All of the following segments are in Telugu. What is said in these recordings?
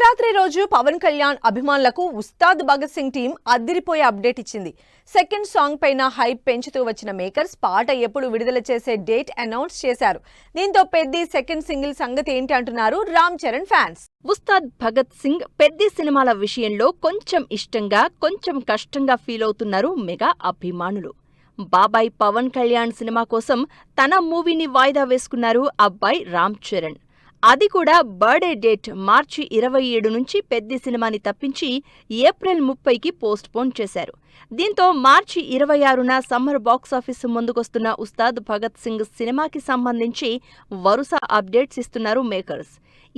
శివరాత్రి రోజు పవన్ కళ్యాణ్ అభిమానులకు ఉస్తాద్ భగత్ సింగ్ టీం అదిరిపోయే అప్డేట్ ఇచ్చింది. సెకండ్ సాంగ్ పైన హైప్ పెంచుతూ వచ్చిన మేకర్స్ పాట ఎప్పుడు విడుదల చేసే డేట్ అనౌన్స్ చేశారు. దీంతో పెద్ది సెకండ్ సింగిల్ సంగతి ఏంటి అంటున్నారు రామ్ చరణ్ ఫ్యాన్స్. ఉస్తాద్ భగత్ సింగ్ పెద్ది సినిమాల విషయంలో కొంచెం ఇష్టంగా కొంచెం కష్టంగా ఫీల్ అవుతున్నారు మెగా అభిమానులు. బాబాయ్ పవన్ కళ్యాణ్ సినిమా కోసం తన మూవీని వాయిదా వేసుకున్నారు అబ్బాయి రామ్ చరణ్. అది కూడా బర్త్డే డేట్ మార్చి 27 నుంచి పెద్ది సినిమాని తప్పించి ఏప్రిల్ 30కి పోస్ట్ పోన్ చేశారు. దీంతో మార్చి 26న సమ్మర్ బాక్సాఫీస్ ముందుకొస్తున్న ఉస్తాద్ భగత్ సింగ్ సినిమాకి సంబంధించి వరుస అప్డేట్స్ ఇస్తున్నారు మేకర్స్.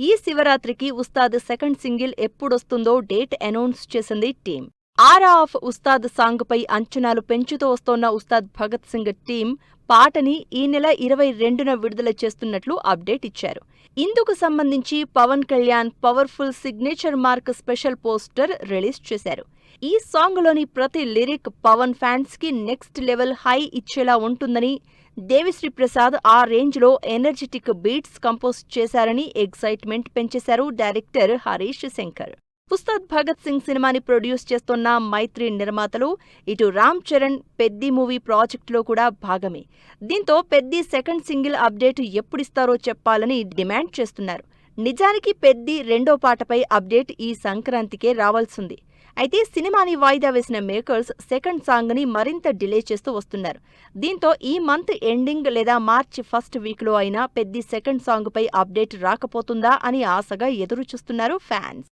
ఈ శివరాత్రికి ఉస్తాద్ సెకండ్ సింగిల్ ఎప్పుడొస్తుందో డేట్ అనౌన్స్ చేసింది team. Aura of Ustaad song పై అంచనాలు పెంచుతూ వస్తోన్న ఉస్తాద్ భగత్ సింగ్ టీం పాటని ఈ నెల 22న విడుదల చేస్తున్నట్లు అప్డేట్ ఇచ్చారు. ఇందుకు సంబంధించి Pawan Kalyan powerful signature mark special poster release చేశారు. ఈ సాంగ్లోని ప్రతి లిరిక్ పవన్ ఫ్యాన్స్ కి నెక్స్ట్ లెవెల్ హై ఇచ్చేలా ఉంటుందని, దేవిశ్రీ ప్రసాద్ ఆ రేంజ్లో ఎనర్జెటిక్ బీట్స్ కంపోజ్ చేశారని ఎక్సైట్మెంట్ పెంచేశారు డైరెక్టర్ హరీష్ శంకర్. ఉస్తాద్ భగత్ సింగ్ సినిమాని ప్రొడ్యూస్ చేస్తోన్న మైత్రి నిర్మాతలు ఇటు రామ్ చరణ్ పెద్ది మూవీ ప్రాజెక్టులో కూడా భాగమే. దీంతో పెద్ది సెకండ్ సింగిల్ అప్డేట్ ఎప్పుడిస్తారో చెప్పాలని డిమాండ్ చేస్తున్నారు. నిజానికి పెద్ది రెండో పాటపై అప్డేట్ ఈ సంక్రాంతికే రావాల్సింది. అయితే సినిమాని వాయిదా వేసిన మేకర్స్ సెకండ్ సాంగ్ని మరింత డిలే చేస్తూ వస్తున్నారు. దీంతో ఈ మంత్ ఎండింగ్ లేదా మార్చి ఫస్ట్ వీక్లో అయినా పెద్ది సెకండ్ సాంగ్ పై అప్డేట్ రాకపోతుందా అని ఆశగా ఎదురుచూస్తున్నారు ఫ్యాన్స్.